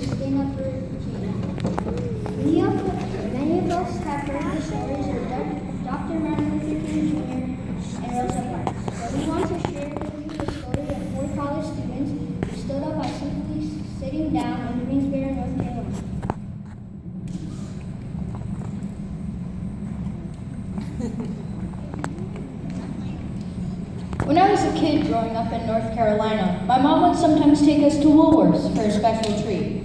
to stand up for change. Many of us have heard the stories of Dr. Martin Luther King Jr. and Rosa Parks, but we want to share with you the story of four college students who stood up by simply sitting down in Greensboro, North Carolina. When I was a kid growing up in North Carolina, my mom would sometimes take us to Woolworths for a special treat.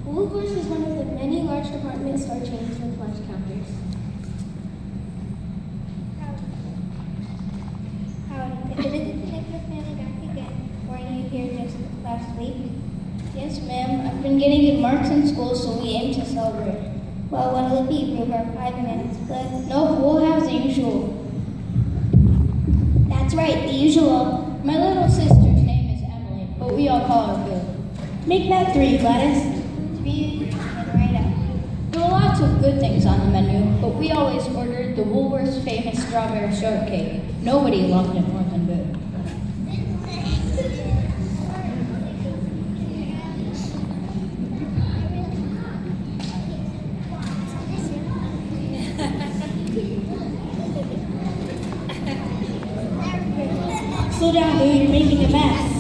Woolworths is one of the many large department store chains with lunch counters. Howdy. Did it connect your family back again? Weren't you here just last week? Yes, ma'am. I've been getting good marks in school, so we aim to celebrate. Well, what'll it be? Rhubarb pie, banana split? No, we'll have the usual. That's right, the usual. My little sister's name is Emily, but we all call her Bill. Make that 3, Gladys. 3 and right up. There were lots of good things on the menu, but we always ordered the Woolworths famous strawberry shortcake. Nobody loved it more than Bill. Slow down, Boo, you're making a mess.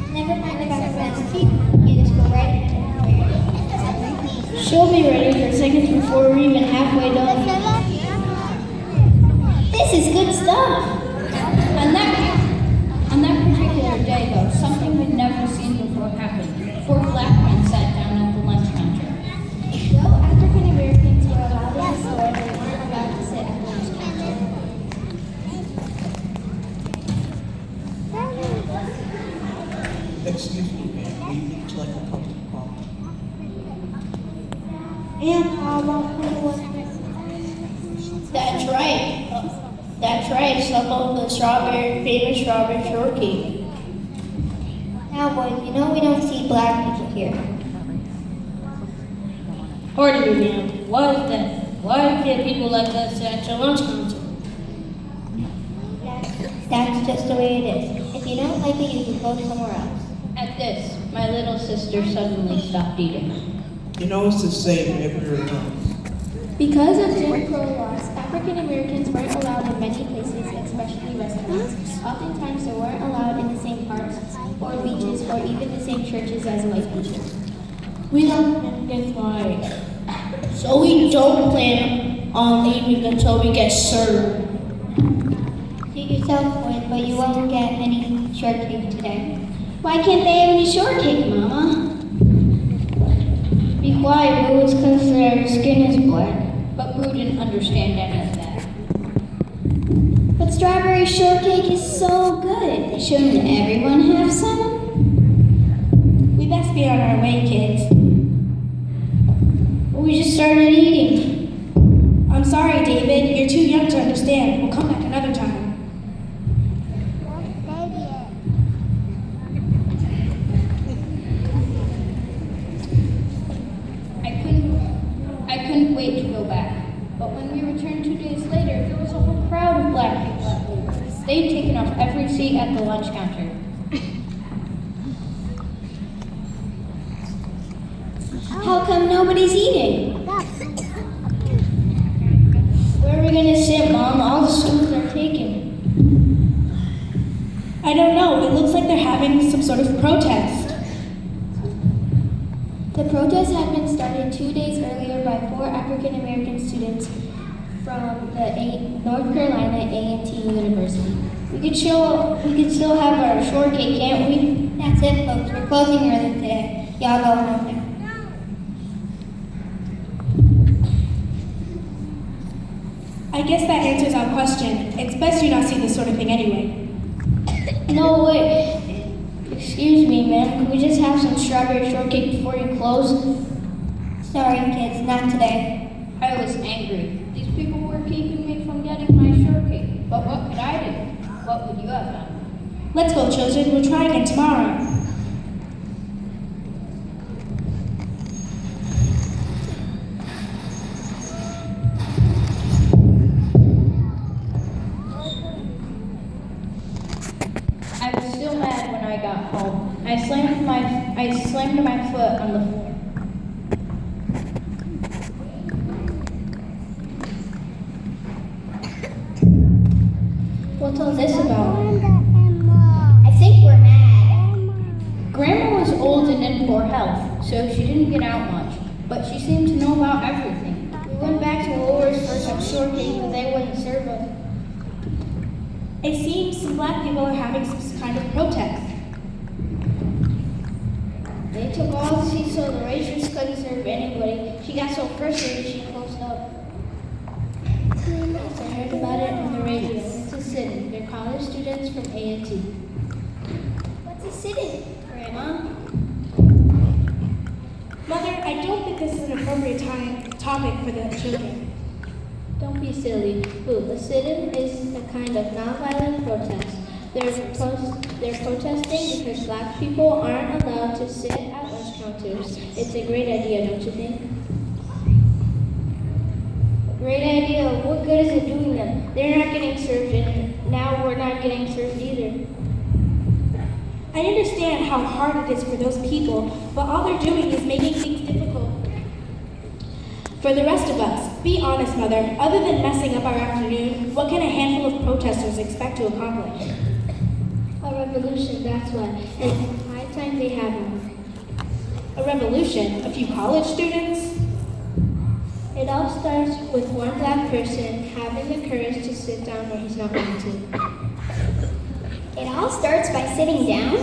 Never mind about the mess. You just go right ahead. She'll be ready for seconds before we're even halfway done. This is good stuff. On that particular day, though, something we'd never seen before happened. 4 black men sat down at the lunch counter. Though African Americans were allowed in the store, they weren't allowed to sit at the lunch counter. Excuse me, ma'am. Will you each like a cup of coffee? And how about That's right. That's right. Some of the famous strawberry shortcake. Now, boys, you know we don't see black people here. Pardon me, ma'am. Why is that? Why can't people like us sit at your lunch counter? That's just the way it is. If you don't like it, you can go somewhere else. At this, my little sister suddenly stopped eating. You know it's the same everywhere else. Because of Jim Crow laws, African Americans weren't allowed in many places, especially restaurants. Oftentimes, they weren't allowed in the same parks or beaches or even the same churches as white people. We don't get why. So we don't plan on leaving until we get served. Suit yourself, boys, but you won't get any shortcake today. Why can't they have any shortcake, Mama? Be quiet, Boo, it's because their skin is black. But Boo didn't understand any of that. But strawberry shortcake is so good. Shouldn't everyone have some? We best be on our way, kids. But we just started eating. I'm sorry, David. You're too young to understand. We'll come back another time. I couldn't wait to go back. But when we returned 2 days later, there was a whole crowd of black people at Woolworths. They'd taken up every seat at the lunch counter. How come nobody's eating? Where are we going to sit, Mom? All the stools are taken. I don't know. It looks like they're having some sort of protest. The protest had been started 2 days earlier by 4 African American students from the North Carolina A&T University. We could still have our shortcake, can't we? That's it, folks. We're closing early today. Y'all go home now. I guess that answers our question. It's best you not see this sort of thing anyway. No, wait. Excuse me, ma'am. Could we just have some strawberry shortcake before you close? Sorry, kids, not today. I was angry. These people were keeping me from getting my shortcake. But what could I do? What would you have done? Let's go, children. We'll try again tomorrow. I was still mad when I got home. I slammed my foot on the floor. What's all this about? I think we're mad. Grandma was old and in poor health, so she didn't get out much, but she seemed to know about everything. We went back to Woolworths for some shortcake, but they wouldn't serve us. It seems some black people are having some kind of protest. They took all the seats so the waitress couldn't serve anybody. She got so frustrated she closed up. Yes, I heard about it on the radio. It's a sit-in. They're college students from A&T. What's a sit-in, Grandma? Mother, I don't think this is an appropriate topic for the children. Don't be silly. A sit-in is a kind of nonviolent protest. They're protesting because black people aren't allowed to sit at lunch counters. It's a great idea, don't you think? Great idea. What good is it doing them? They're not getting served, and now we're not getting served either. I understand how hard it is for those people, but all they're doing is making things difficult for the rest of us. Be honest, Mother. Other than messing up our afternoon, what can a handful of protesters expect to accomplish? A revolution, that's what. And it's high time they have one. A revolution? A few college students? It all starts with one black person having the courage to sit down when he's not wanted. It all starts by sitting down?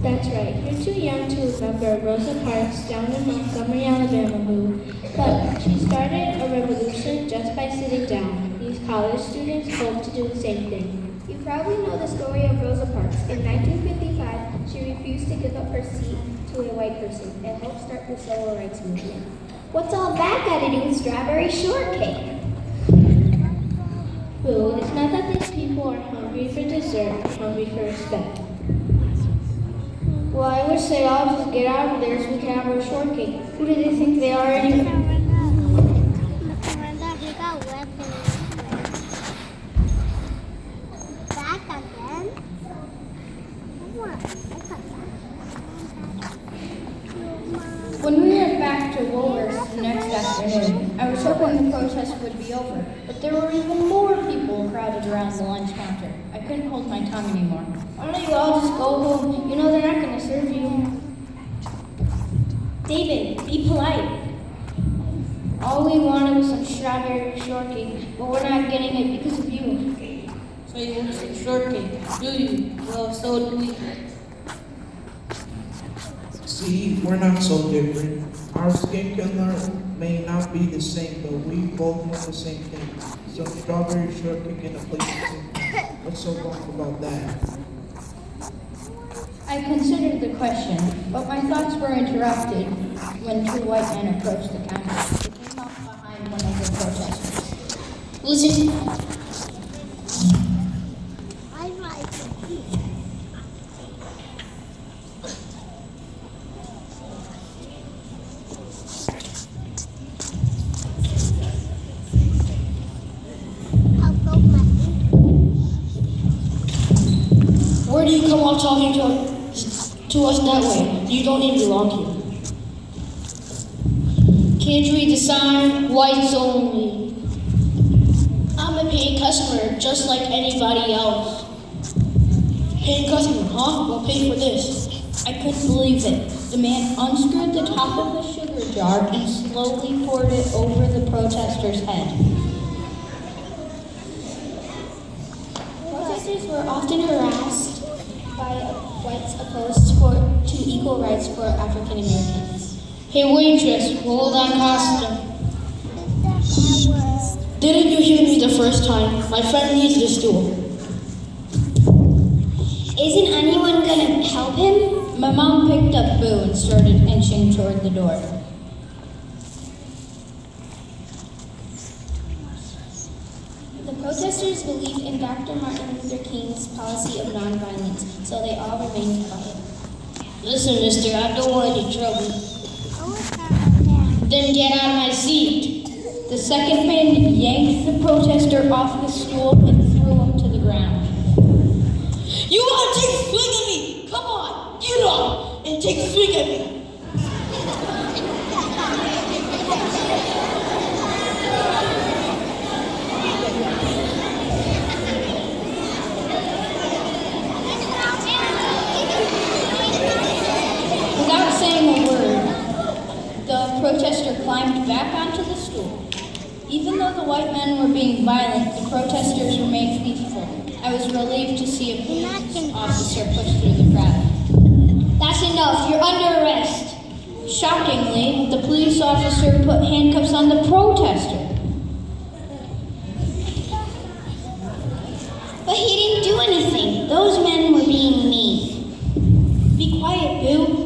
That's right. You're too young to remember Rosa Parks down in Montgomery, Alabama, but she started a revolution just by sitting down. These college students hope to do the same thing. You probably know the story of Rosa Parks. In 1955, she refused to give up her seat to a white person and helped start the civil rights movement. What's all that got to do with strawberry shortcake? Boo, it's not that these people are hungry for dessert, they're hungry for respect. Well, I wish they'd all just get out of there so we can have our shortcake. Who do they think they are anyway? When we went back to Woolworths the next afternoon, I was hoping the protest would be over, but there were even more people crowded around the lunch counter. I couldn't hold my tongue anymore. Why don't you all just go home? You know they're not going to serve you. David, be polite. All we wanted was some strawberry shortcake, but we're not getting it because of you. So you want some shortcake, do you? Well, so do we. See, we're not so different. Our skin color may not be the same, but we both want the same thing. Some strawberry shortcake and a plate of soup. What's so wrong about that? I considered the question, but my thoughts were interrupted when two white men approached the counter. They came up behind one of the protesters. Listen. Where do you come out talking to us that way? You don't even belong here. Can't you read the sign? Whites only. I'm a paying customer, just like anybody else. Paying customer, huh? Well, pay for this. I couldn't believe it. The man unscrewed the top of the sugar jar and slowly poured it over the protester's head. Protesters were often harassed by whites opposed to equal rights for African Americans. Hey waitress, hold on pasta. Didn't you hear me the first time? My friend needs this stool. Isn't anyone going to help him? My mom picked up Boo and started inching toward the door. The protesters believed in Dr. Martin Luther King's policy of nonviolence, so they all remained quiet. Listen, mister, I don't want any trouble. Then get out of my seat. The second man yanked the protester off the stool and threw him to the ground. You You want to take a swing at me? Come on, get up and take a swing at me. Without saying a word, the protester climbed back onto the stool. Even though the white men were being violent, the protesters remained peaceful. I was relieved to see a police officer push through the crowd. That's enough. You're under arrest. Shockingly, the police officer put handcuffs on the protester. But he didn't do anything. Those men were being mean. Be quiet, Boo.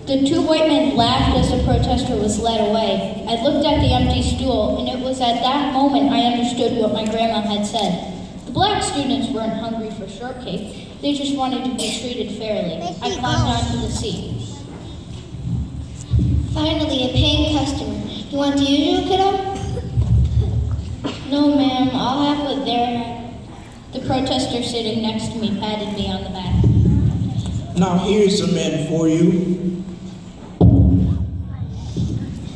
The two white men laughed as the protester was led away. I looked at the empty stool, and it was at that moment I understood what my grandma had said. The black students weren't hungry for shortcake. They just wanted to be treated fairly. I climbed onto the seat. Finally, a paying customer. You want the usual, kiddo? No, ma'am, I'll have what they're. The protester sitting next to me patted me on the back. Now here's a man for you.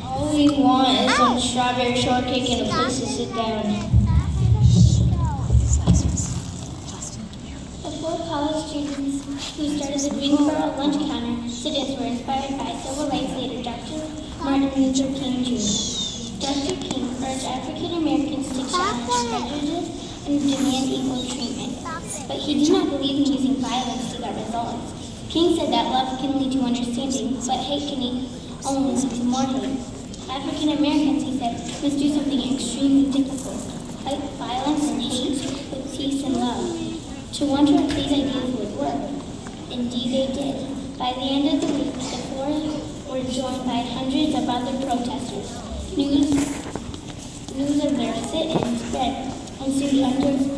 All we want is some strawberry shortcake and a place to sit down. The four college students who started the Greensboro lunch counter sit-ins were inspired by civil rights leader Dr. Martin Luther King Jr. Dr. King urged African Americans to challenge prejudice and demand equal treatment. But he did not believe in using violence to get results. King said that love can lead to understanding, but hate can only lead to more hate. African Americans, he said, must do something extremely difficult, fight violence and hate with peace and love. To wonder if these ideas would work. Indeed they did. By the end of the week, the four were joined by hundreds of other protesters. News of their sit-in spread, and soon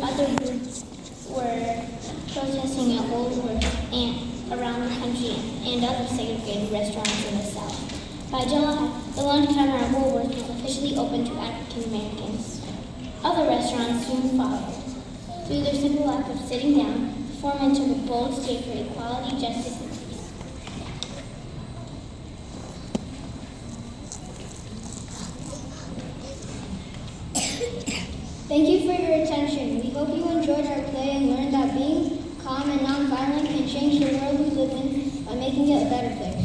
other groups were protesting at Woolworth and around the country and other segregated restaurants in the South. By July, the lunch counter at Woolworth was officially open to African Americans. Other restaurants soon followed. Through their simple act of sitting down, the four men took a bold stand for equality, justice, and peace. Thank you for your attention. We hope you enjoyed our play and learned that being calm and nonviolent can change the world we live in by making it a better place.